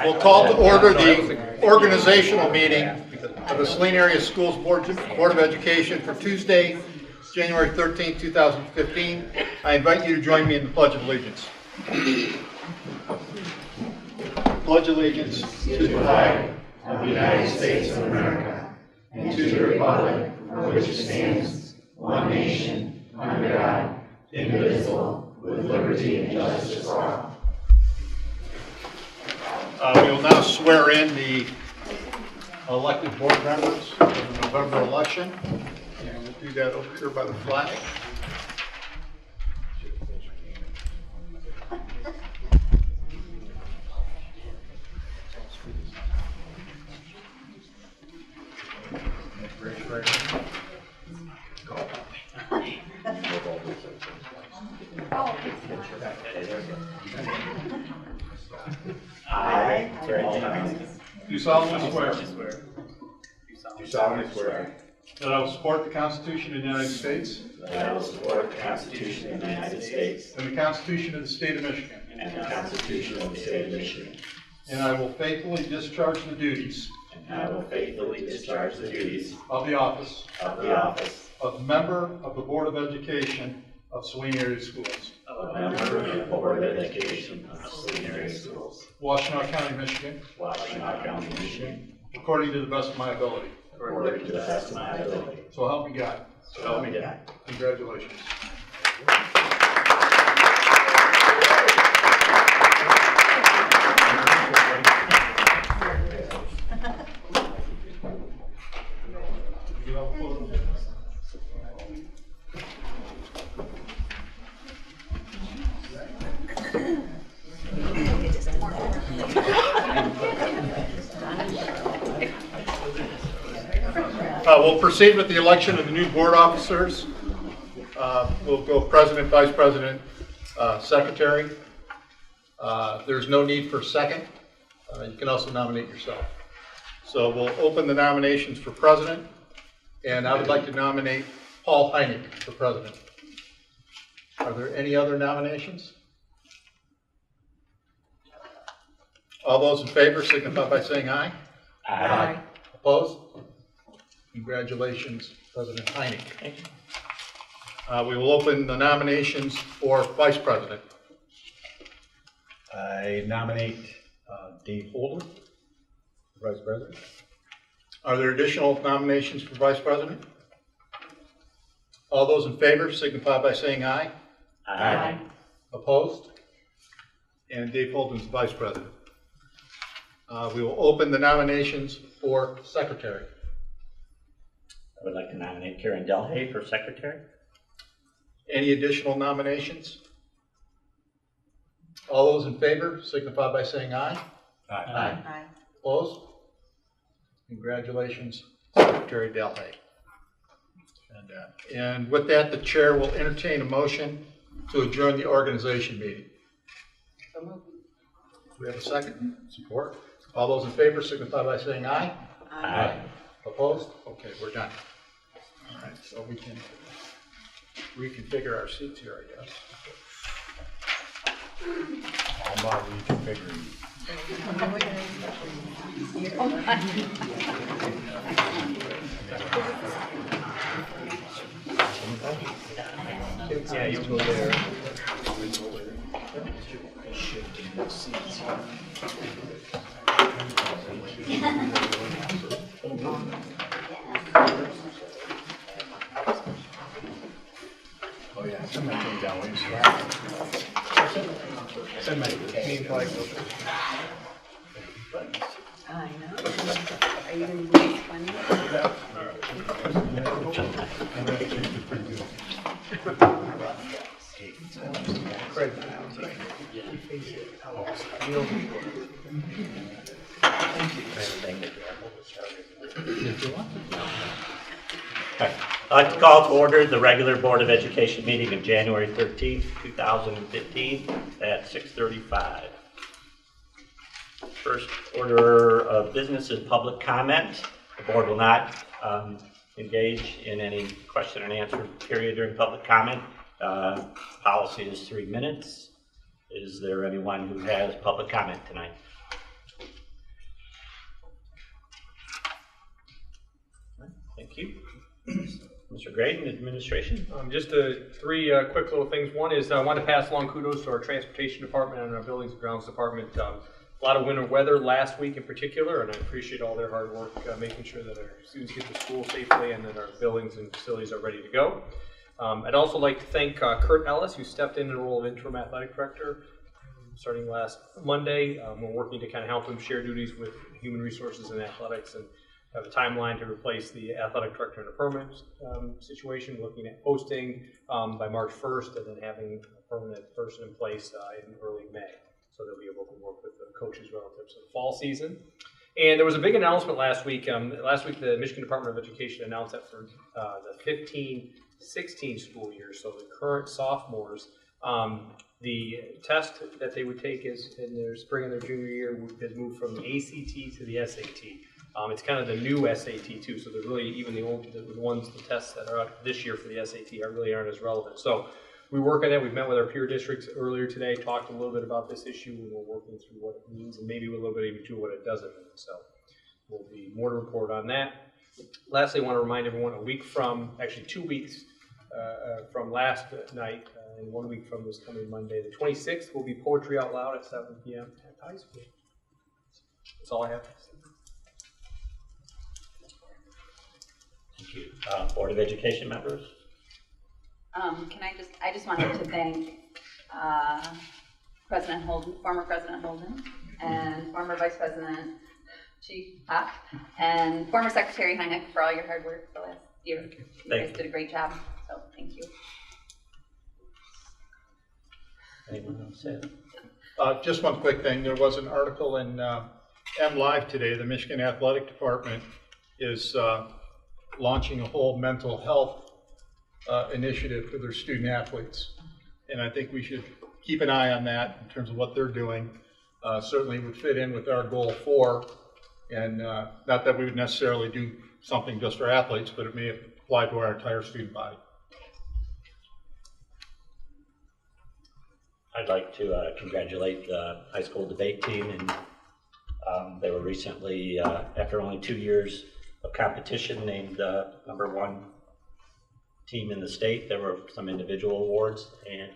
We'll call to order the organizational meeting of the Saline Area Schools Board of Education for Tuesday, January 13, 2015. I invite you to join me in the Pledge of Allegiance. Pledge allegiance to the flag of the United States of America and to the republic for which it stands, one nation, under God, indivisible, with liberty and justice for all. We will now swear in the elected board members for the November election, and we'll do that over here by the flag. I do solemnly swear that I will support the Constitution of the United States and the Constitution of the State of Michigan, and I will faithfully discharge the duties of the office of member of the Board of Education of Saline Area Schools, Washtenaw County, Michigan, according to the best of my ability. So help me God. Congratulations. We'll proceed with the election of the new board officers. We'll go president, vice president, secretary. There's no need for a second. You can also nominate yourself. So we'll open the nominations for president, and I would like to nominate Paul Heineck for president. Are there any other nominations? All those in favor signify by saying aye. Aye. Opposed? Congratulations, President Heineck. We will open the nominations for vice president. I nominate Dave Holder for vice president. Are there additional nominations for vice president? All those in favor signify by saying aye. Aye. Opposed? And Dave Holden's vice president. We will open the nominations for secretary. I would like to nominate Karen Delhay for secretary. Any additional nominations? All those in favor signify by saying aye. Aye. Opposed? Congratulations, Secretary Delhay. And with that, the chair will entertain a motion to adjourn the organization meeting. Do we have a second? Support. All those in favor signify by saying aye. Aye. Opposed? Okay, we're done. All right, so we can reconfigure our seats here, I guess. How about reconfiguring? Yeah, you go there. Oh yeah, send my thing down. Send my name flag over. I know. Are you going to do this funny? I'd like to call to order the regular Board of Education meeting of January 13th, 2015 at 6:35. First order of business is public comment. The board will not engage in any question and answer period during public comment. Policy is 3 minutes. Is there anyone who has public comment tonight? Thank you. Mr. Graydon, administration. Just three quick little things. One is I want to pass along kudos to our transportation department and our buildings and grounds department. A lot of winter weather last week in particular, and I appreciate all their hard work making sure that our students get to school safely and that our buildings and facilities are ready to go. I'd also like to thank Kurt Ellis, who stepped in the role of interim athletic director starting last Monday. We're working to kind of help him share duties with human resources and athletics, and have a timeline to replace the athletic director in a permanent situation, looking at posting by March 1st and then having a permanent person in place in early May, so they'll be able to work with the coaches relative to the fall season. And there was a big announcement last week. Last week, the Michigan Department of Education announced that for the 15-16 school year, so the current sophomores, the test that they would take in their spring and their junior year has moved from the ACT to the SAT. It's kind of the new SAT too, so they're really, even the tests that are out this year for the SAT really aren't as relevant. So we work on that. We've met with our peer districts earlier today, talked a little bit about this issue, and we're working through what it means and maybe a little bit even too what it doesn't mean. So we'll be more to report on that. Lastly, I want to remind everyone, 2 weeks from last night, and 1 week from this coming Monday, the 26th, will be Poetry Out Loud at 7 p.m. at high school. That's all I have. Thank you. Board of Education members. I just wanted to thank President Holden, former President Holden, and former Vice President Chief Hock, and former Secretary Heineck for all your hard work the last year. You guys did a great job, so thank you. Anyone else say? Just one quick thing. There was an article in MLive today. The Michigan Athletic Department is launching a whole mental health initiative for their student athletes. And I think we should keep an eye on that in terms of what they're doing. Certainly would fit in with our goal 4. And not that we would necessarily do something just for athletes, but it may apply to our entire student body. I'd like to congratulate the high school debate team, and they were recently, after only 2 years of competition, named #1 team in the state. There were some individual awards, and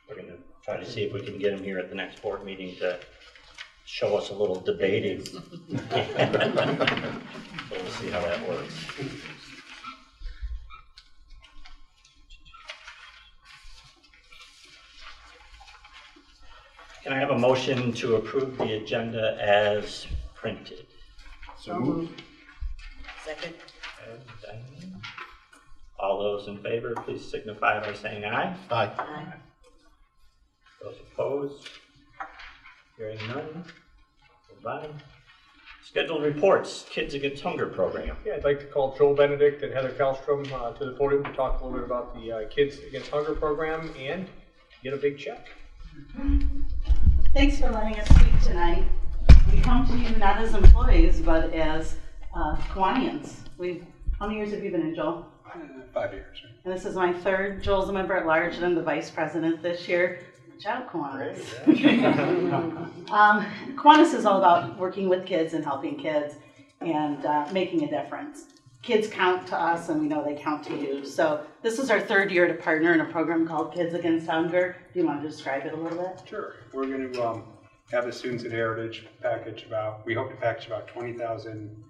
we're going to try to see if we can get them here at the next board meeting to show us a little debating. So we'll see how that works. Can I have a motion to approve the agenda as printed? So moved. Second. And Diane. All those in favor, please signify by saying aye. Aye. Aye. Those opposed? Hearing none. Move on. Scheduled reports, Kids Against Hunger program. Yeah, I'd like to call Joel Benedict and Heather Kallstrom to the podium to talk a little bit about the Kids Against Hunger program and get a big check. Thanks for letting us speak tonight. We come to you not as employees, but as Kiwanians. How many years have you been in, Joel? 5 years. And this is my 3rd. Joel's a member at large, and I'm the vice president this year. Good job, Kiwanis. Kiwanis is all about working with kids and helping kids and making a difference. Kids count to us, and we know they count to you. So this is our 3rd year to partner in a program called Kids Against Hunger. Do you want to describe it a little bit? Sure. We're going to have the students at Heritage package we hope to package about 20,000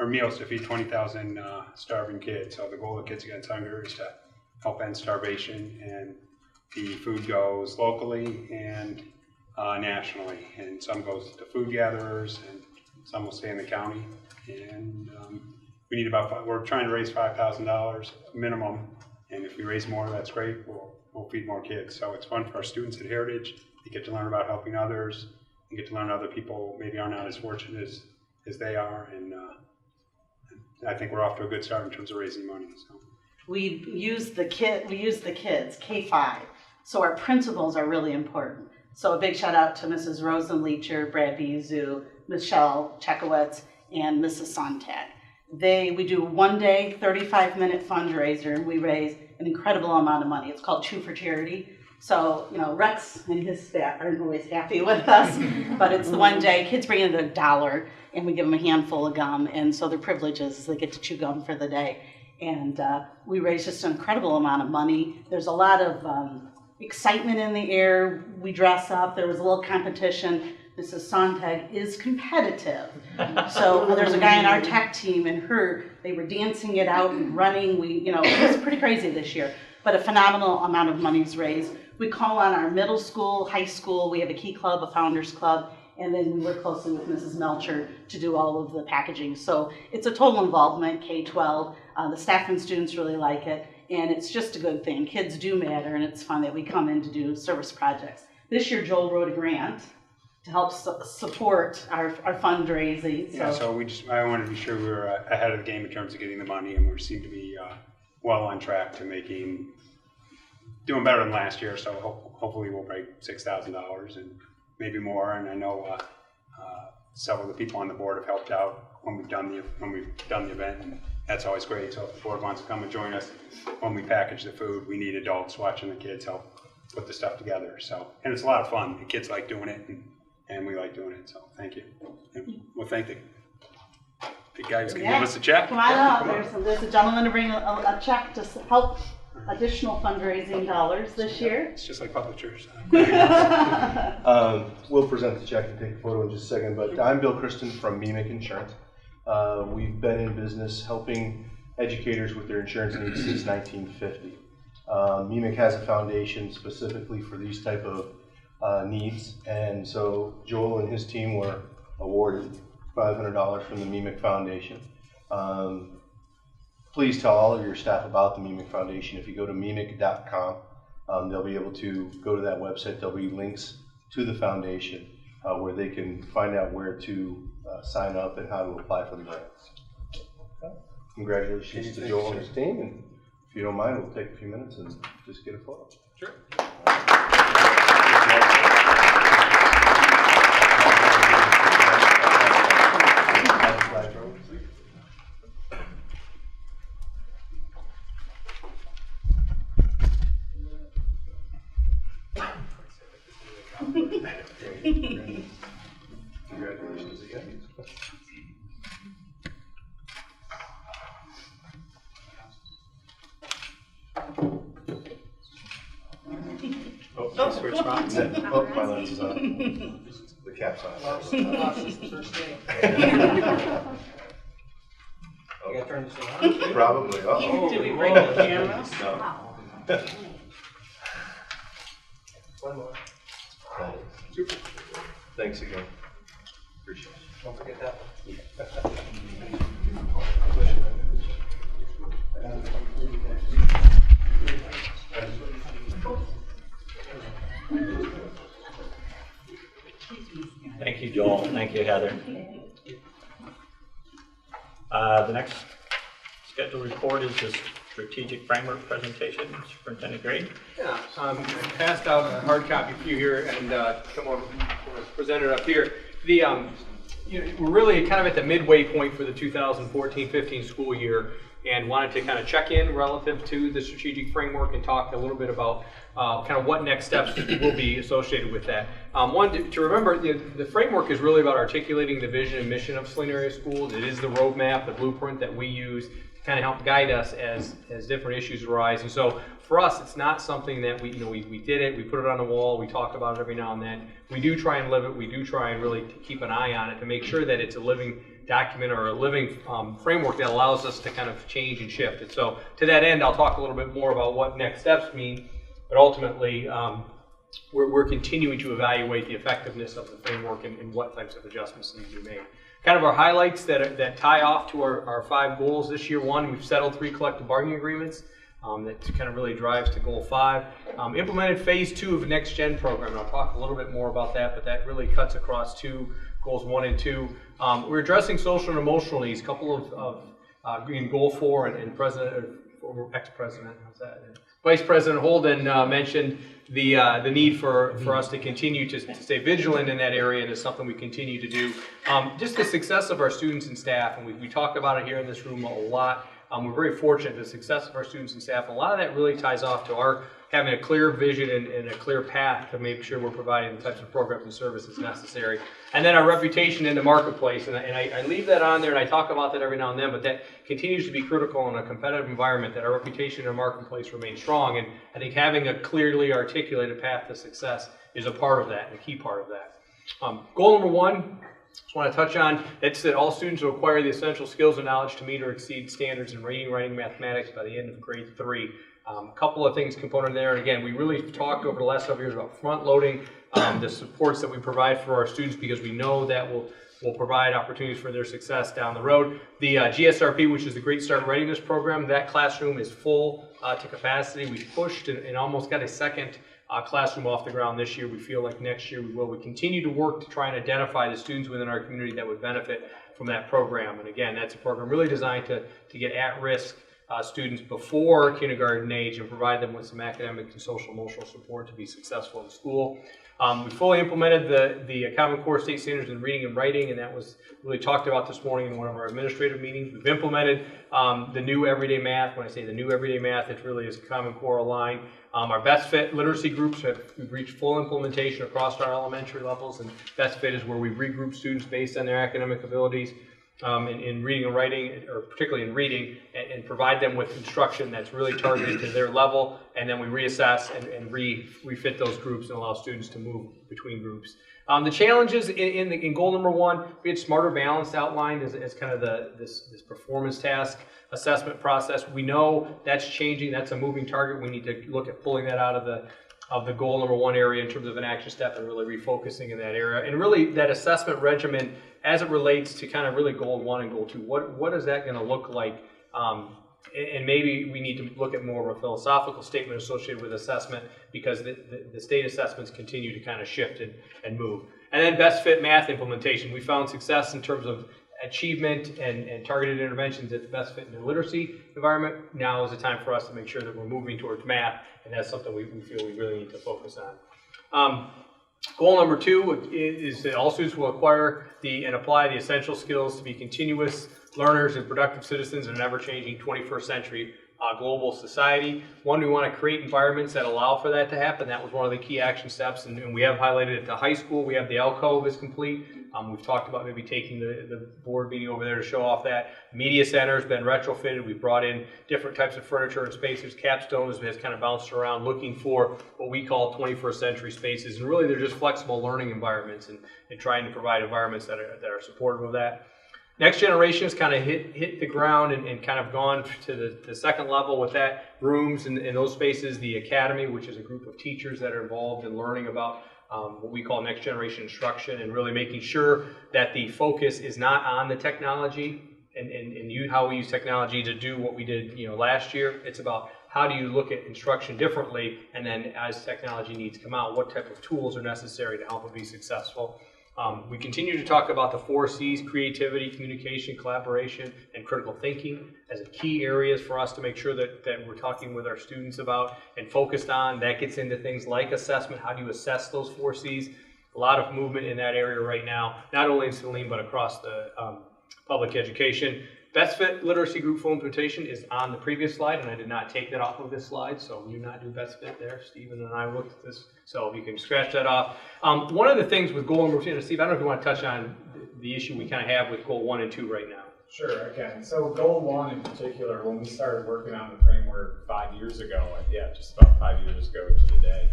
or meals to feed 20,000 starving kids. So the goal of Kids Against Hunger is to help end starvation, and the food goes locally and nationally. And some goes to food gatherers, and some will stay in the county. And we need we're trying to raise $5,000 minimum, and if we raise more, that's great. We'll feed more kids. So it's fun for our students at Heritage. They get to learn about helping others, and get to learn other people maybe are not as fortunate as they are. And I think we're off to a good start in terms of raising money. So We use the kids, K-5. So our principals are really important. So a big shout out to Mrs. Rosen Leacher, Brad Bizu, Michelle Chekowitz, and Mrs. Sontag. We do 1 day, 35-minute fundraiser, and we raise an incredible amount of money. It's called Chew for Charity. So, Rex and his staff aren't always happy with us, but it's the one day kids bring in $1 and we give them a handful of gum, and so their privilege is they get to chew gum for the day. And we raise just an incredible amount of money. There's a lot of excitement in the air. We dress up. There was a little competition. Mrs. Sontag is competitive. So there's a guy in our tech team and they were dancing it out and running. It was pretty crazy this year, but a phenomenal amount of money is raised. We call on our middle school, high school. We have a key club, a founders club, and then we work closely with Mrs. Melcher to do all of the packaging. So it's a total involvement, K-12. The staff and students really like it, and it's just a good thing. Kids do matter, and it's fun that we come in to do service projects. This year, Joel wrote a grant to help support our fundraising. Yeah, so I wanted to be sure we were ahead of the game in terms of getting the money, and we seem to be well on track to doing better than last year. So hopefully we'll break $6,000 and maybe more. And I know several of the people on the board have helped out when we've done the event, and that's always great. So if the board wants to come and join us when we package the food, we need adults watching the kids help put the stuff together. So, and it's a lot of fun. The kids like doing it, and we like doing it. So thank you. And we'll thank the guy who's going to give us a check. Come on up. There's a gentleman to bring a check to help additional fundraising dollars this year. It's just like publishers. We'll present the check and take a photo in just a second, but I'm Bill Kristen from MEMIC Insurance. We've been in business helping educators with their insurance needs since 1950. MEMIC has a foundation specifically for these type of needs, and so Joel and his team were awarded $500 from the MEMIC Foundation. Please tell all of your staff about the MEMIC Foundation. If you go to MEMIC.com, they'll be able to go to that website. There'll be links to the foundation where they can find out where to sign up and how to apply for the grants. Congratulations to Joel and his team, and if you don't mind, we'll take a few minutes and just get a photo. Sure. Congratulations again. Switch spots. Oh, my lens is on. The cap's on. Probably. Uh-oh. Did we break the camera? No. One more. Super. Thanks again. Appreciate it. Don't forget that Thank you, Joel. Thank you, Heather. The next scheduled report is the strategic framework presentation. Superintendent Gray. Yeah, passed out a hard copy for you here, and come on, present it up here. We're really kind of at the midway point for the 2014-15 school year, and wanted to kind of check in relative to the strategic framework and talk a little bit about kind of what next steps will be associated with that. One, to remember, the framework is really about articulating the vision and mission of Saline Area Schools. It is the roadmap, the blueprint that we use to kind of help guide us as different issues arise. And so for us, it's not something that we did it, we put it on the wall, we talk about it every now and then. We do try and live it, we do try and really keep an eye on it to make sure that it's a living document or a living framework that allows us to kind of change and shift. And so to that end, I'll talk a little bit more about what next steps mean, but ultimately we're continuing to evaluate the effectiveness of the framework and what types of adjustments need to be made. Kind of our highlights that tie off to our 5 goals this year. 1, we've settled 3 collective bargaining agreements. That kind of really drives to goal 5. Implemented phase 2 of the Next Gen program, and I'll talk a little bit more about that, but that really cuts across goals 1 and 2. We're addressing social and emotional needs. A couple of in goal 4 and ex-president, Vice President Holden mentioned the need for us to continue to stay vigilant in that area, and it's something we continue to do. Just the success of our students and staff, and we talk about it here in this room a lot. We're very fortunate, the success of our students and staff. A lot of that really ties off to our having a clear vision and a clear path to make sure we're providing the types of programs and services necessary. And then our reputation in the marketplace, and I leave that on there, and I talk about that every now and then, but that continues to be critical in a competitive environment, that our reputation in the marketplace remains strong. And I think having a clearly articulated path to success is a part of that, and a key part of that. Goal number 1, just want to touch on, it's that all students will acquire the essential skills and knowledge to meet or exceed standards in reading, writing, mathematics by the end of grade 3. A couple of things component there, and again, we really talked over the last several years about front-loading the supports that we provide for our students, because we know that will provide opportunities for their success down the road. The GSRP, which is the Great Start Readiness Program, that classroom is full to capacity. We've pushed and almost got a second classroom off the ground this year. We feel like next year we will. We continue to work to try and identify the students within our community that would benefit from that program. And again, that's a program really designed to get at-risk students before kindergarten age and provide them with some academic and social emotional support to be successful in school. We fully implemented the Common Core State Standards in Reading and Writing, and that was really talked about this morning in one of our administrative meetings. We've implemented the new Everyday Math. When I say the new Everyday Math, it really is Common Core aligned. Our Best Fit literacy groups we've reached full implementation across our elementary levels, and Best Fit is where we regroup students based on their academic abilities in reading and writing, or particularly in reading, and provide them with instruction that's really targeted to their level, and then we reassess and refit those groups and allow students to move between groups. The challenges in goal number 1, we had Smarter Balanced outlined as kind of this performance task assessment process. We know that's changing, that's a moving target. We need to look at pulling that out of the goal number 1 area in terms of an action step and really refocusing in that area. And really that assessment regimen as it relates to kind of really goal 1 and goal 2, what is that going to look like? And maybe we need to look at more of a philosophical statement associated with assessment, because the state assessments continue to kind of shift and move. And then Best Fit Math implementation. We found success in terms of achievement and targeted interventions at the Best Fit in the literacy environment. Now is the time for us to make sure that we're moving towards math, and that's something we feel we really need to focus on. Goal number 2 is that all students will acquire and apply the essential skills to be continuous learners and productive citizens in an ever-changing 21st century global society. One, we want to create environments that allow for that to happen. That was one of the key action steps, and we have highlighted at the high school. We have the alcove is complete. We've talked about maybe taking the board meeting over there to show off that. Media center has been retrofitted. We've brought in different types of furniture and spaces. Capstone has kind of bounced around looking for what we call 21st century spaces, and really they're just flexible learning environments and trying to provide environments that are supportive of that. Next generation has kind of hit the ground and kind of gone to the second level with that. Rooms in those spaces, the academy, which is a group of teachers that are involved in learning about what we call next generation instruction, and really making sure that the focus is not on the technology and how we use technology to do what we did last year. It's about how do you look at instruction differently, and then as technology needs come out, what type of tools are necessary to help it be successful. We continue to talk about the 4 C's: creativity, communication, collaboration, and critical thinking as key areas for us to make sure that we're talking with our students about and focused on. That gets into things like assessment. How do you assess those 4 C's? A lot of movement in that area right now, not only in Saline, but across the public education. Best Fit Literacy Group full implementation is on the previous slide, and I did not take that off of this slide, so we do not do Best Fit there. Stephen and I looked at this, so you can scratch that off. One of the things with goal number 2, Steve, I don't know if you want to touch on the issue we kind of have with goal 1 and 2 right now. Sure, I can. So goal 1 in particular, when we started working on the framework 5 years ago, just about 5 years ago to the day,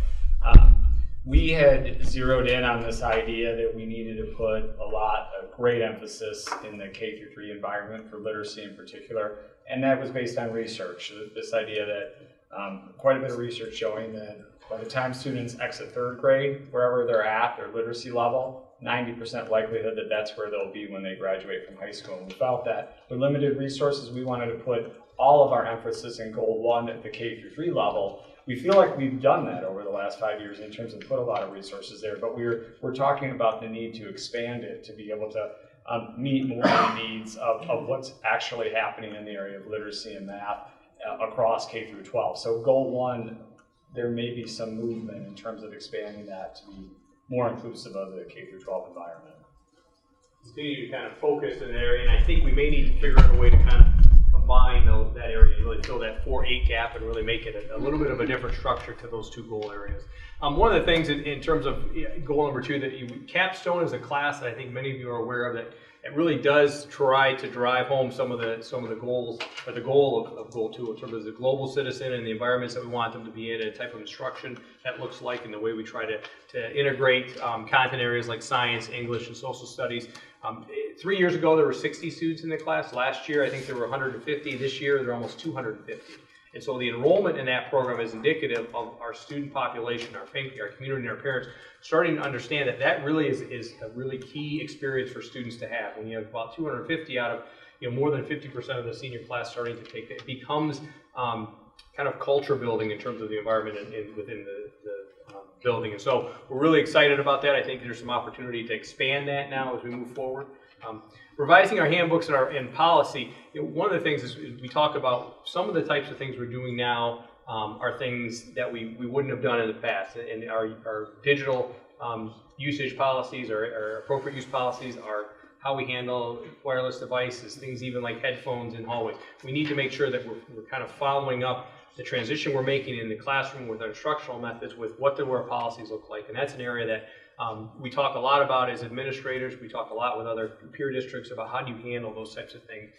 we had zeroed in on this idea that we needed to put a great emphasis in the K-3 environment for literacy in particular, and that was based on research. This idea that quite a bit of research showing that by the time students exit 3rd grade, wherever they're at, their literacy level, 90% likelihood that that's where they'll be when they graduate from high school. And we felt that with limited resources, we wanted to put all of our emphasis in goal 1 at the K-3 level. We feel like we've done that over the last 5 years in terms of put a lot of resources there, but we're talking about the need to expand it to be able to meet more of the needs of what's actually happening in the area of literacy and math across K-12. So goal 1, there may be some movement in terms of expanding that to be more inclusive of the K-12 environment. Continue to kind of focus in an area, and I think we may need to figure out a way to kind of combine that area and really fill that 4-8 gap and really make it a little bit of a different structure to those two goal areas. One of the things in terms of goal number 2, that Capstone is a class that I think many of you are aware of, that it really does try to drive home some of the goals, or the goal of goal 2, in terms of the global citizen and the environments that we want them to be in, and the type of instruction that looks like, and the way we try to integrate content areas like science, English, and social studies. 3 years ago, there were 60 students in the class. Last year, I think there were 150. This year, there are almost 250. And so the enrollment in that program is indicative of our student population, our community, and our parents starting to understand that really is a really key experience for students to have. When you have about 250 out of more than 50% of the senior class starting to take it, becomes kind of culture building in terms of the environment within the building. And so we're really excited about that. I think there's some opportunity to expand that now as we move forward. Revising our handbooks and policy, one of the things is we talk about some of the types of things we're doing now are things that we wouldn't have done in the past. And our digital usage policies, our appropriate use policies, are how we handle wireless devices, things even like headphones in hallways. We need to make sure that we're kind of following up the transition we're making in the classroom with our instructional methods with what do our policies look like. And that's an area that we talk a lot about as administrators. We talk a lot with other peer districts about how do you handle those types of things.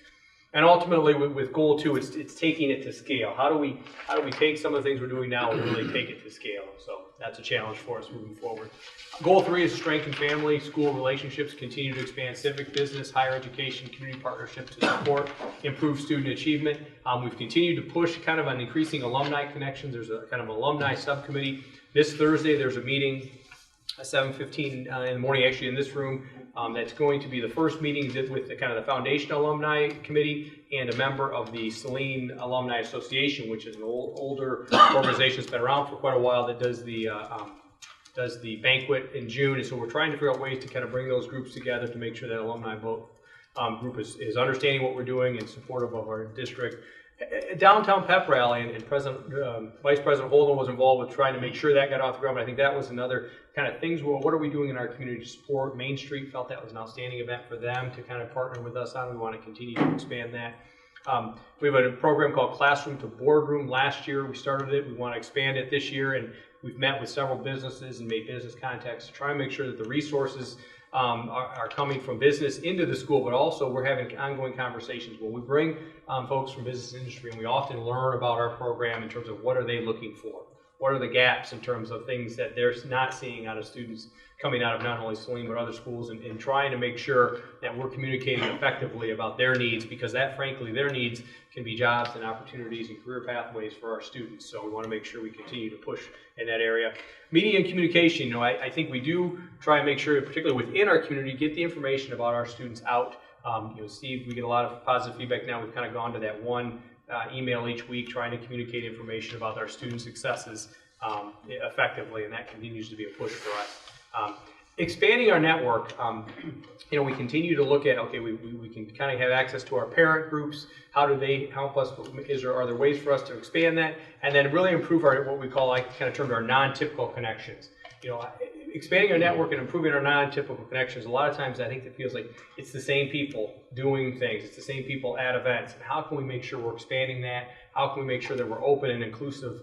And ultimately, with goal 2, it's taking it to scale. How do we take some of the things we're doing now and really take it to scale? So that's a challenge for us moving forward. Goal 3 is strengthen family, school relationships, continue to expand civic, business, higher education, community partnerships to support, improve student achievement. We've continued to push kind of on increasing alumni connections. There's a kind of alumni subcommittee. This Thursday, there's a meeting at 7:15 in the morning, actually in this room. That's going to be the first meeting with the kind of the Foundation Alumni Committee and a member of the Saline Alumni Association, which is an older organization that's been around for quite a while, that does the banquet in June. And so we're trying to figure out ways to kind of bring those groups together to make sure that alumni group is understanding what we're doing and supportive of our district. A downtown pep rally, and Vice President Holden was involved with trying to make sure that got off the ground. But I think that was another kind of things. Well, what are we doing in our community to support? Main Street felt that was an outstanding event for them to kind of partner with us on. We want to continue to expand that. We have a program called Classroom to Boardroom. Last year we started it. We want to expand it this year, and we've met with several businesses and made business contacts to try and make sure that the resources are coming from business into the school, but also we're having ongoing conversations when we bring folks from business industry, and we often learn about our program in terms of what are they looking for, what are the gaps in terms of things that they're not seeing out of students coming out of not only Saline but other schools, and trying to make sure that we're communicating effectively about their needs, because that, frankly, their needs can be jobs and opportunities and career pathways for our students. So we want to make sure we continue to push in that area. Media and communication, I think we do try and make sure, particularly within our community, get the information about our students out. Steve, we get a lot of positive feedback now. We've kind of gone to that one email each week trying to communicate information about our student successes effectively, and that continues to be a push for us. Expanding our network, we continue to look at, okay, we can kind of have access to our parent groups. How do they help us? Are there ways for us to expand that? And then really improve our, what we call, I kind of termed our non-typical connections. Expanding our network and improving our non-typical connections, a lot of times I think it feels like it's the same people doing things. It's the same people at events. And how can we make sure we're expanding that? How can we make sure that we're open and inclusive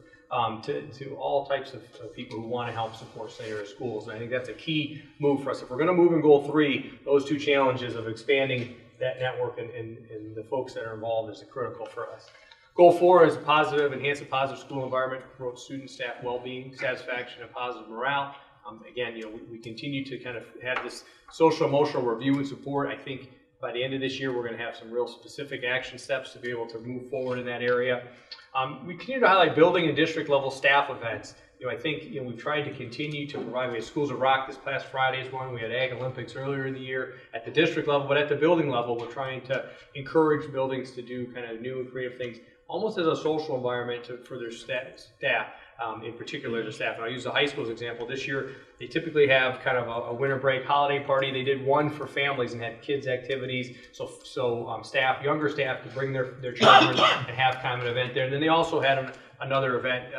to all types of people who want to help support Saline Area Schools? And I think that's a key move for us. If we're going to move in Goal 3, those two challenges of expanding that network and the folks that are involved is critical for us. Goal 4 is enhance a positive school environment, promote student staff well-being, satisfaction, and positive morale. Again, we continue to kind of have this social emotional review and support. I think by the end of this year, we're going to have some real specific action steps to be able to move forward in that area. We continue to highlight building and district level staff events. I think we've tried to continue to provide. We had Schools of Rock this past Friday's one. We had Ag Olympics earlier in the year at the district level, but at the building level, we're trying to encourage buildings to do kind of new and creative things, almost as a social environment for their staff. In particular the staff. And I'll use the high school's example. This year, they typically have kind of a winter break holiday party. They did one for families and had kids activities. So younger staff could bring their children and have kind of an event there. And then they also had another event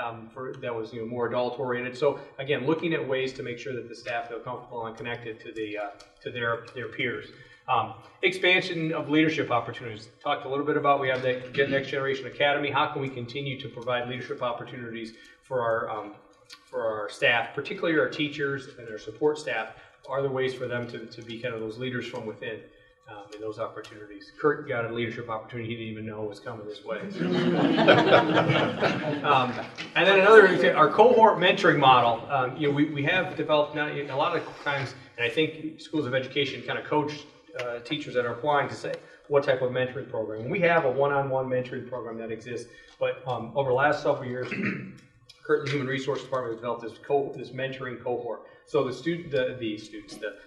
that was more adult oriented. So again, looking at ways to make sure that the staff feel comfortable and connected to their peers. Expansion of leadership opportunities. Talked a little bit about, we have the Next Generation Academy. How can we continue to provide leadership opportunities for our staff, particularly our teachers and our support staff? Are there ways for them to be kind of those leaders from within in those opportunities? Kurt got a leadership opportunity he didn't even know was coming this way. And then another, our cohort mentoring model. We have developed now a lot of times, and I think schools of education kind of coach teachers that are applying to say what type of mentoring program. We have a one-on-one mentoring program that exists, but over the last several years, Kurt and the Human Resources Department has developed this mentoring cohort. So the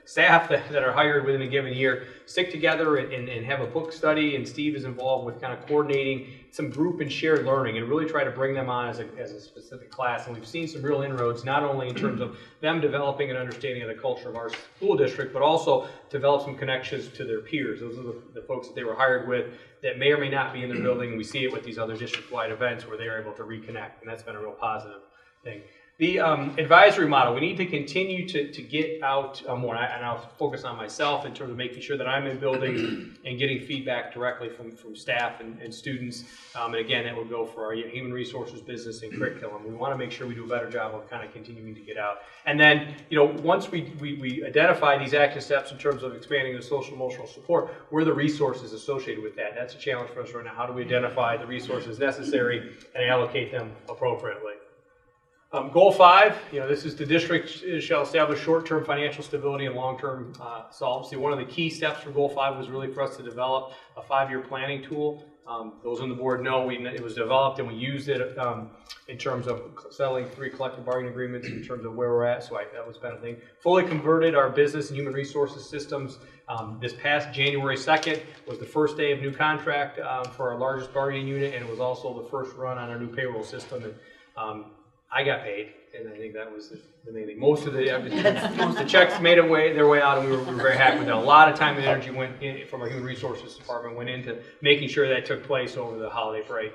staff that are hired within a given year stick together and have a book study, and Steve is involved with kind of coordinating some group and shared learning and really try to bring them on as a specific class. And we've seen some real inroads, not only in terms of them developing an understanding of the culture of our school district, but also develop some connections to their peers. Those are the folks that they were hired with that may or may not be in their building, and we see it with these other district-wide events where they're able to reconnect, and that's been a real positive thing. The advisory model, we need to continue to get out more, and I'll focus on myself in terms of making sure that I'm in buildings and getting feedback directly from staff and students. And again, that would go for our human resources, business, and curriculum. We want to make sure we do a better job of kind of continuing to get out. And then, once we identify these action steps in terms of expanding the social emotional support, where are the resources associated with that? That's a challenge for us right now. How do we identify the resources necessary and allocate them appropriately? Goal 5, this is the district shall establish short-term financial stability and long-term solvency. One of the key steps for Goal 5 was really for us to develop a 5-year planning tool. Those on the board know it was developed and we used it in terms of settling 3 collective bargaining agreements in terms of where we're at, so that was been a thing. Fully converted our business and human resources systems. This past January 2nd was the first day of new contract for our largest bargaining unit, and it was also the first run on our new payroll system. And, I got paid, and I think that was the main thing. Most of the checks made their way out, and we were very happy with that. A lot of time and energy went in from our human resources department went into making sure that took place over the holiday break.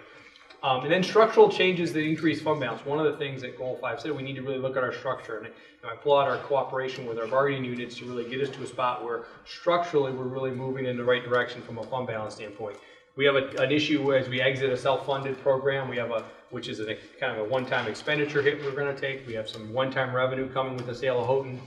And then structural changes that increase fund balance. One of the things that Goal 5 said, we need to really look at our structure, and I applaud our cooperation with our bargaining units to really get us to a spot where structurally we're really moving in the right direction from a fund balance standpoint. We have an issue as we exit a self-funded program. We have which is a kind of a one-time expenditure hit we're going to take. We have some one-time revenue coming with the sale of Houghton.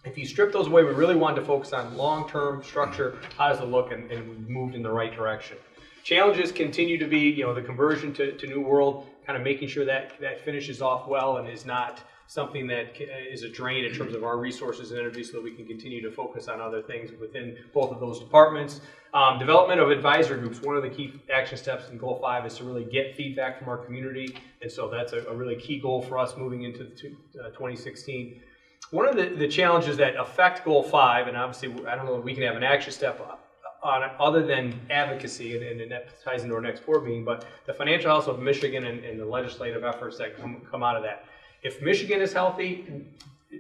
If you strip those away, we really wanted to focus on long-term structure. How does it look? And we've moved in the right direction. Challenges continue to be, the conversion to New World, kind of making sure that finishes off well and is not something that is a drain in terms of our resources and energy, so that we can continue to focus on other things within both of those departments. Development of advisory groups. One of the key action steps in Goal 5 is to really get feedback from our community, and so that's a really key goal for us moving into 2016. One of the challenges that affect Goal 5, and obviously I don't know if we can have an action step on it other than advocacy, and that ties into our next board meeting, but the financial health of Michigan and the legislative efforts that come out of that. If Michigan is healthy,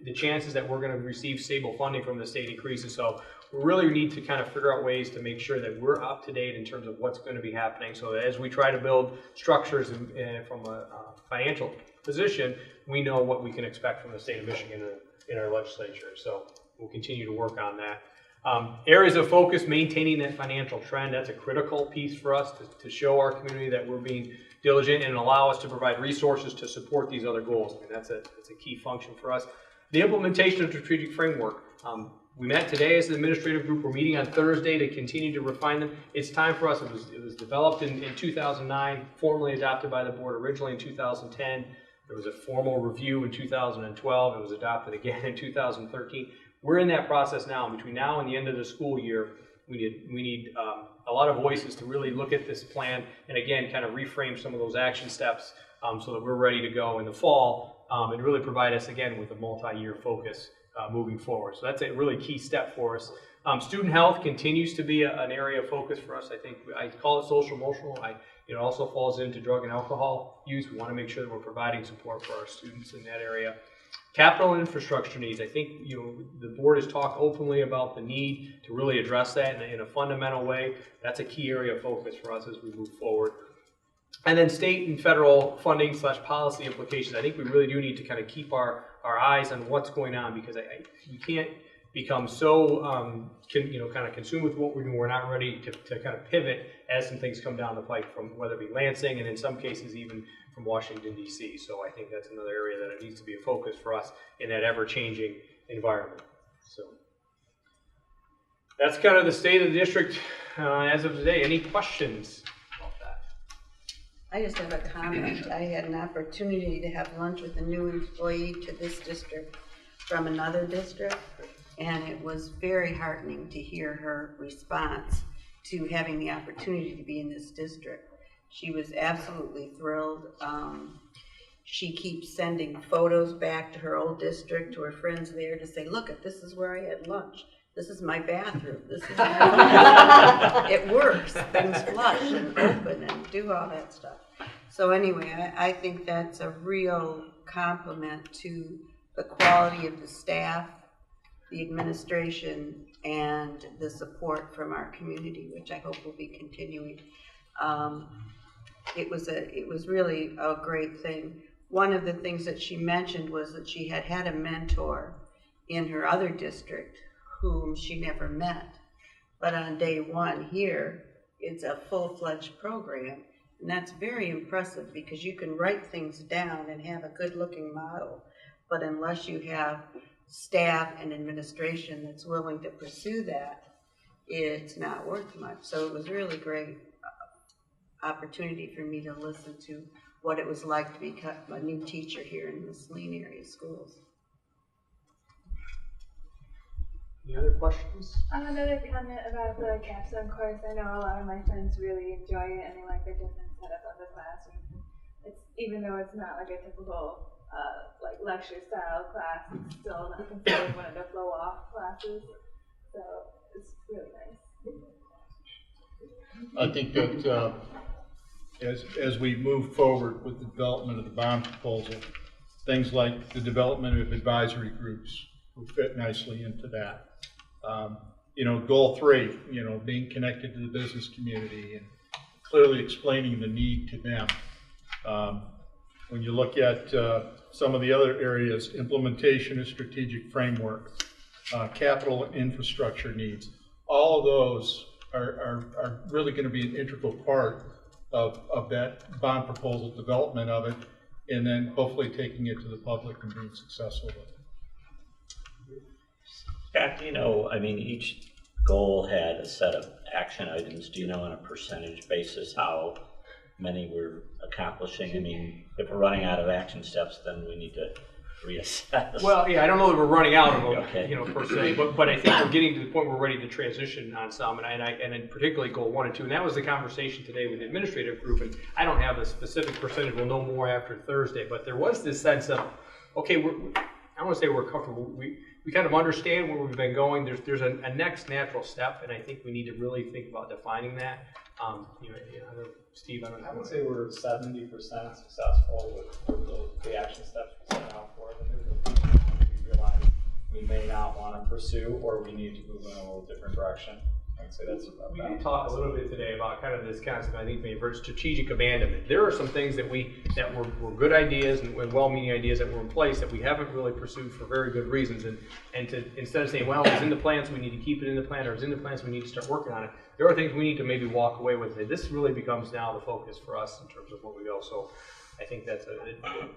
the chances that we're going to receive stable funding from the state increases. So we really need to kind of figure out ways to make sure that we're up to date in terms of what's going to be happening. So that as we try to build structures from a financial position, we know what we can expect from the state of Michigan in our legislature. So we'll continue to work on that. Areas of focus, maintaining that financial trend. That's a critical piece for us to show our community that we're being diligent and allow us to provide resources to support these other goals. And that's a key function for us. The implementation of strategic framework. We met today as an administrative group. We're meeting on Thursday to continue to refine them. It's time for us. It was developed in 2009, formally adopted by the board originally in 2010. There was a formal review in 2012. It was adopted again in 2013. We're in that process now. Between now and the end of the school year, we need a lot of voices to really look at this plan and again kind of reframe some of those action steps so that we're ready to go in the fall and really provide us again with a multi-year focus moving forward. So that's a really key step for us. Student health continues to be an area of focus for us. I think I call it social emotional. It also falls into drug and alcohol use. We want to make sure that we're providing support for our students in that area. Capital and infrastructure needs. I think the board has talked openly about the need to really address that in a fundamental way. That's a key area of focus for us as we move forward. And then state and federal funding / policy implications. I think we really do need to kind of keep our eyes on what's going on, because you can't become so kind of consumed with what we're doing. We're not ready to kind of pivot as some things come down the pike, from whether it be Lansing and in some cases even from Washington, D.C. So I think that's another area that it needs to be a focus for us in that ever-changing environment. So that's kind of the state of the district as of today. Any questions about that? I just have a comment. I had an opportunity to have lunch with a new employee to this district from another district, and it was very heartening to hear her response to having the opportunity to be in this district. She was absolutely thrilled. She keeps sending photos back to her old district, to her friends there, to say, look, this is where I had lunch. This is my bathroom. This is my it works. Things flush and open and do all that stuff. So anyway, I think that's a real compliment to the quality of the staff, the administration, and the support from our community, which I hope will be continuing. It was really a great thing. One of the things that she mentioned was that she had a mentor in her other district whom she never met. But on day one here, it's a full-fledged program. And that's very impressive, because you can write things down and have a good-looking model. But unless you have staff and administration that's willing to pursue that, it's not worth much. So it was really great opportunity for me to listen to what it was like to become a new teacher here in the Saline Area Schools. Any other questions? Another comment about the capstone course. I know a lot of my friends really enjoy it, and they like the different setup of the classroom. It's, even though it's not like a typical like lecture style class, it's still not considered one of the flow off classes. So it's really nice. I think that as we move forward with the development of the bond proposal, things like the development of advisory groups will fit nicely into that. Goal 3, being connected to the business community and clearly explaining the need to them. When you look at some of the other areas, implementation of strategic framework, capital and infrastructure needs, all of those are really going to be an integral part of that bond proposal development of it, and then hopefully taking it to the public and being successful with it. Scott, each goal had a set of action items. Do you know on a percentage basis how many we're accomplishing? If we're running out of action steps, then we need to reassess. Well, yeah, I don't know that we're running out of them, okay. Per se, but I think we're getting to the point where we're ready to transition on some, and then particularly goal 1 and 2, and that was the conversation today with the administrative group, and I don't have a specific percentage, we'll know more after Thursday, but there was this sense of, okay, I don't want to say we're comfortable, we kind of understand where we've been going, there's a next natural step, and I think we need to really think about defining that. Steve, I would say we're 70% successful with the action steps we set out for. And there's a few we realize we may not want to pursue, or we need to move in a little different direction. I'd say that's about we that. did talk a little bit today about kind of this concept, I think, maybe for strategic abandonment. There are some things that were good ideas and well-meaning ideas that were in place that we haven't really pursued for very good reasons. And to instead of saying, well, it's in the plan, so we need to keep it in the plan, or it's in the plan, so we need to start working on it, there are things we need to maybe walk away with. This really becomes now the focus for us in terms of where we go. So I think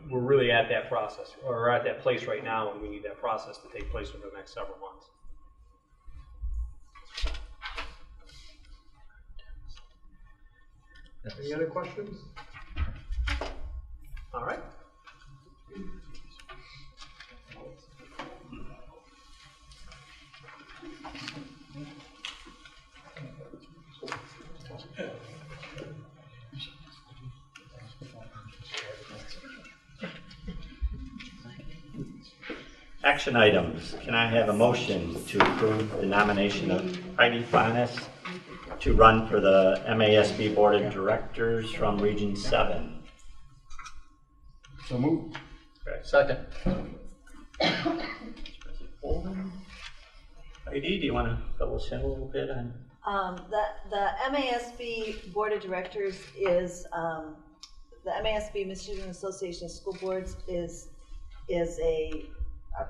we're really at that process, or at that place right now, and we need that process to take place over the next several months. Any other questions? All right. Action items. Can I have a motion to approve the nomination of Heidi Fanes to run for the MASB Board of Directors from Region 7? So moved. Okay. Second. Heidi, do you want to fill us in a little bit on? The MASB Board of Directors is the MASB, Michigan Association of School Boards, is a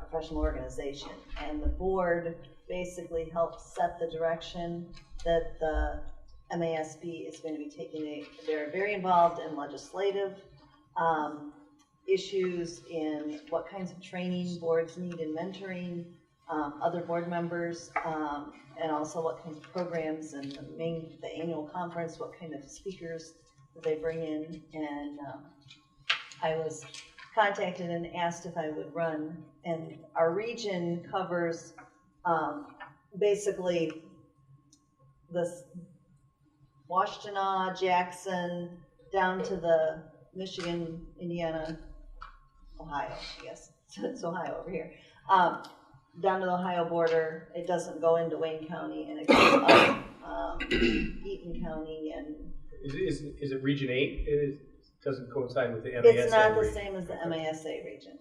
professional organization, and the board basically helps set the direction that the MASB is going to be taking. They're very involved in legislative issues, in what kinds of training boards need in mentoring other board members, and also what kinds of programs, and the annual conference, what kind of speakers that they bring in. And I was contacted and asked if I would run, and our region covers basically this Washtenaw, Jackson, down to the Michigan, Indiana, Ohio, I guess. It's Ohio over here. Down to the Ohio border. It doesn't go into Wayne County, and it goes up Eaton County. And Is it Region 8? It doesn't coincide with the MASA it's not the region. same as the MASA region.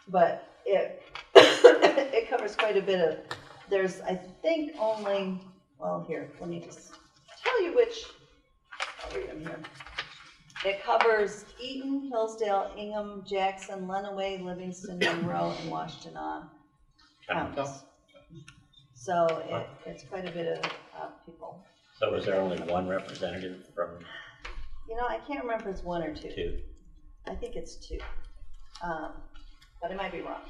But it it covers quite a bit of, there's, I think, only, well, here, let me just tell you which, I'll read them here. It covers Eaton, Hillsdale, Ingham, Jackson, Lenawee, Livingston, Monroe, and Washtenaw counties. So it's quite a bit of people. So was there only one representative from You know, I can't remember if it's one or two. two? I think it's two. But I might be wrong.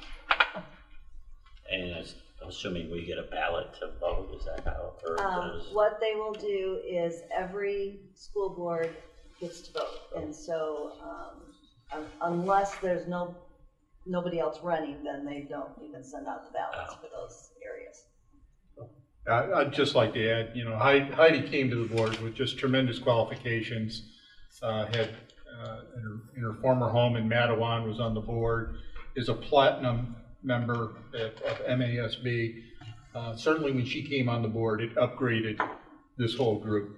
And assuming we get a ballot to vote, is that how? Or does, What they will do is every school board gets to vote. And so unless there's nobody else running, then they don't even send out the ballots for those areas. I'd just like to add, you know, Heidi came to the board with just tremendous qualifications. Had in her former home in Matawan, was on the board, is a platinum member of MASB. Certainly when she came on the board, it upgraded this whole group.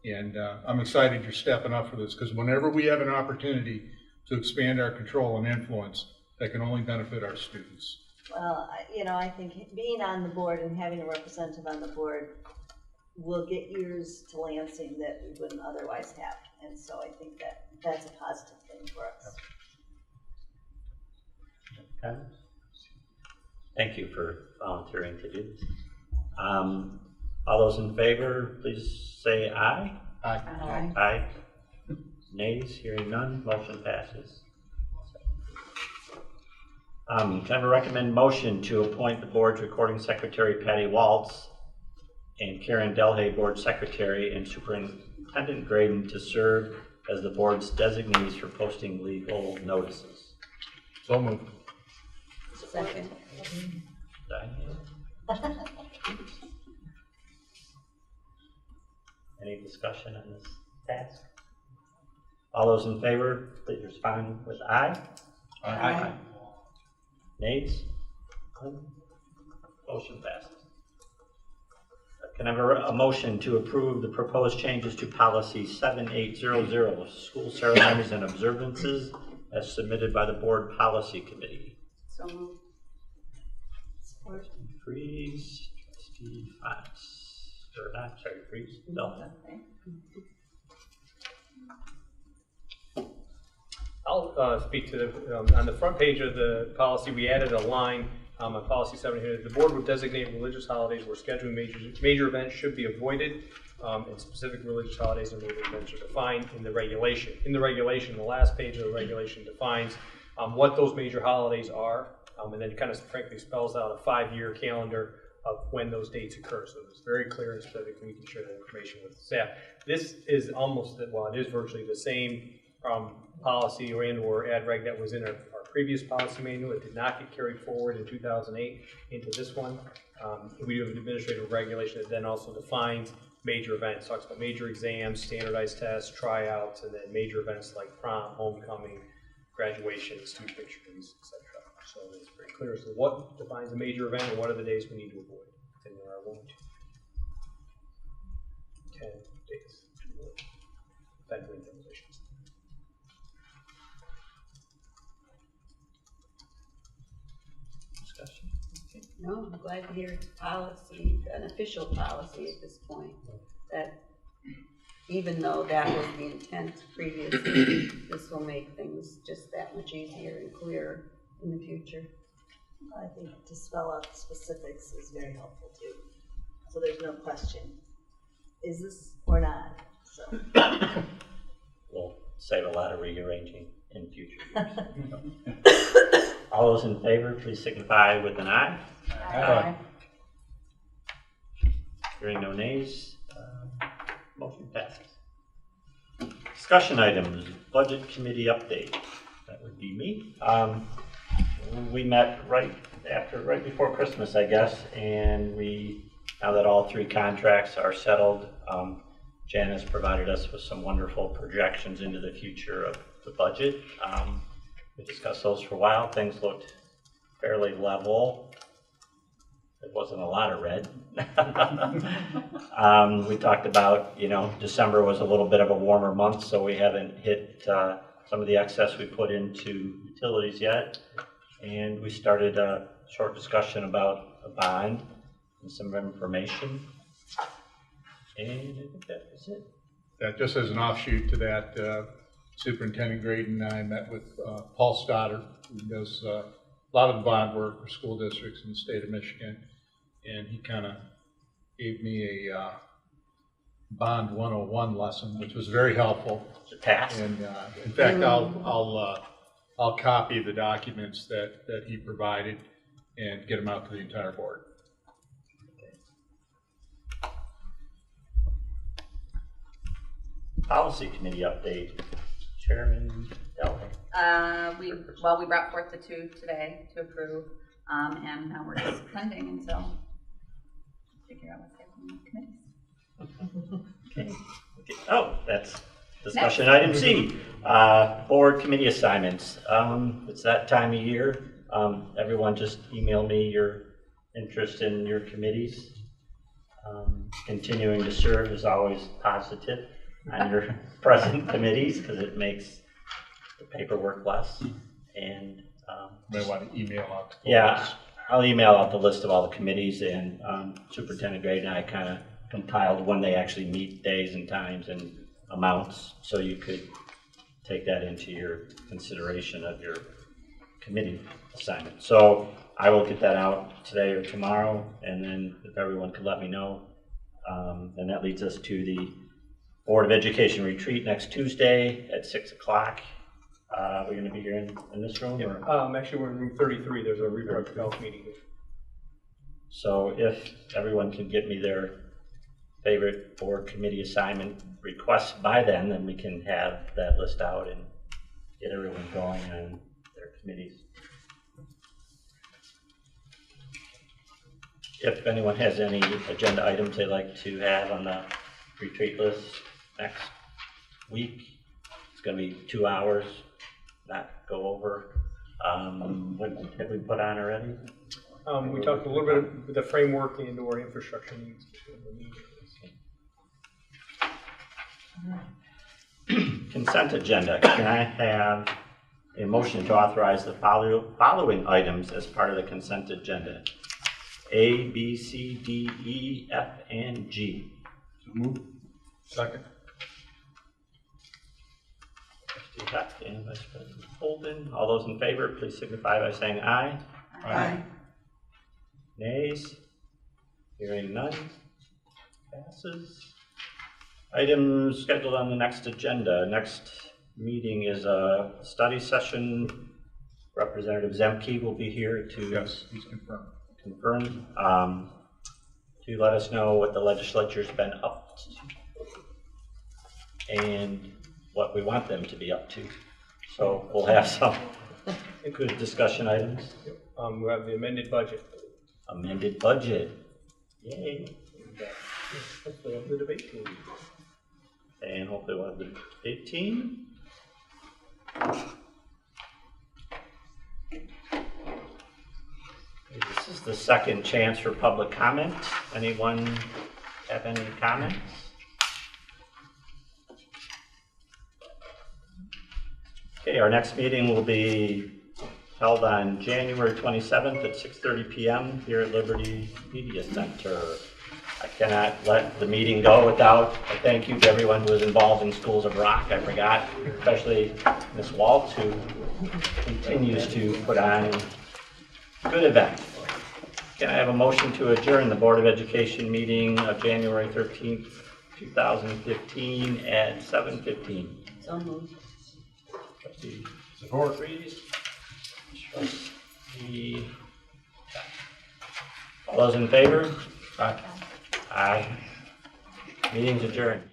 And I'm excited you're stepping up for this, because whenever we have an opportunity to expand our control and influence, that can only benefit our students. Well, I think being on the board and having a representative on the board will get ears to Lansing that we wouldn't otherwise have. And so I think that's a positive thing for us. okay. Thank you for volunteering to do this. All those in favor, please say aye. Aye. Aye. Aye. Nays, hearing none, motion passes. Can I have a recommend motion to appoint the board's recording secretary, Patty Waltz, and Karen Delhay, board secretary, and Superintendent Graydon to serve as the board's designees for posting legal notices? So moved. Second. Diane? Any discussion on this task? All those in favor, please respond with aye. Aye. Nays? Motion passes. Can I have a motion to approve the proposed changes to policy 7800, school ceremonies and observances, as submitted by the board policy committee? So moved. Support. Freeze, trustee Fox, or not, sorry, Freeze, no. I'll speak to on the front page of the policy, we added a line on policy 700. The board would designate religious holidays where scheduling major events should be avoided, and specific religious holidays and major events are defined in the regulation. In the regulation, the last page of the regulation defines what those major holidays are, and then kind of frankly spells out a 5-year calendar of when those dates occur. So it's very clear and specific, and we can share that information with staff. This is almost, well, it is virtually the same policy or ad reg that was in our previous policy manual. It did not get carried forward in 2008 into this one. We do have an administrative regulation that then also defines major events, talks about major exams, standardized tests, tryouts, and then major events like prom, homecoming, graduation, student pictures, etc. So it's very clear as to what defines a major event and what are the days we need to avoid. And there are 1, 2, 10 days to avoid federal regulations. Discussion. No, I'm glad to hear it's policy, an official policy at this point, that even though that was the intent previously, this will make things just that much easier and clearer in the future. I think to spell out the specifics is very helpful too. So there's no question, is this or not? So We'll save a lot of rearranging in future years. All those in favor, please signify with an aye. Aye. Hearing no nays, motion passes. Discussion items, budget committee update. That would be me. We met right before Christmas, I guess, and now that all three contracts are settled, Jan has provided us with some wonderful projections into the future of the budget. We discussed those for a while. Things looked fairly level. It wasn't a lot of red. We talked about, December was a little bit of a warmer month, so we haven't hit some of the excess we put into utilities yet. And we started a short discussion about a bond and some information. And I think that was it. That just as an offshoot to that, Superintendent Graydon and I met with Paul Stoddard, who does a lot of the bond work for school districts in the state of Michigan. And he kind of gave me a bond 101 lesson, which was very helpful. To pass. And in fact, I'll copy the documents that he provided and get them out to the entire board. Policy committee update. Chairman Delhay. We brought forth the two today to approve, and now we're just pending until figure out what's happening in the committees. Okay. Oh, that's discussion item C. Board committee assignments. It's that time of year. Everyone just email me your interest in your committees. Continuing to serve is always positive on your present committees because it makes the paperwork less. And May want to email out to the list. I'll email out the list of all the committees, and Superintendent Gray and I kind of compiled when they actually meet, days and times and amounts, so you could take that into your consideration of your committee assignment. So I will get that out today or tomorrow, and then if everyone could let me know. And that leads us to the Board of Education retreat next Tuesday at 6 o'clock. We're going to be here in this room? Yeah. Or? Actually, we're in room 33. There's a reproductive health meeting. So if everyone can get me their favorite board committee assignment requests by then we can have that list out and get everyone going on their committees. If anyone has any agenda items they'd like to have on the retreat list next week, it's going to be 2 hours, not go over. What have we put on already? We talked a little bit about the framework and or infrastructure needs. Consent agenda. Can I have a motion to authorize the following items as part of the consent agenda? A, B, C, D, E, F, and G. Move. Second. Trustee Heck and Vice President Holden. All those in favor, please signify by saying aye. Aye. Nays? Hearing none. Passes. Items scheduled on the next agenda. Next meeting is a study session. Representative Zemke will be here to Yes, he's confirmed. confirm, to let us know what the legislature's been up to and what we want them to be up to. So we'll have some good discussion items. We have the amended budget. Amended budget. Yay. Hopefully on the debate team. And hopefully we'll have the debate team. This is the second chance for public comment. Anyone have any comments? Okay, our next meeting will be held on January 27th at 6:30 p.m. here at Liberty Media Center. I cannot let the meeting go without a thank you to everyone who was involved in Schools of Rock. I forgot, especially Ms. Waltz, who continues to put on good events. Can I have a motion to adjourn the Board of Education meeting of January 13th, 2015 at 7:15? So moved. Trustee Support. Freeze. Trustee. All those in favor? Aye. Meeting's adjourned.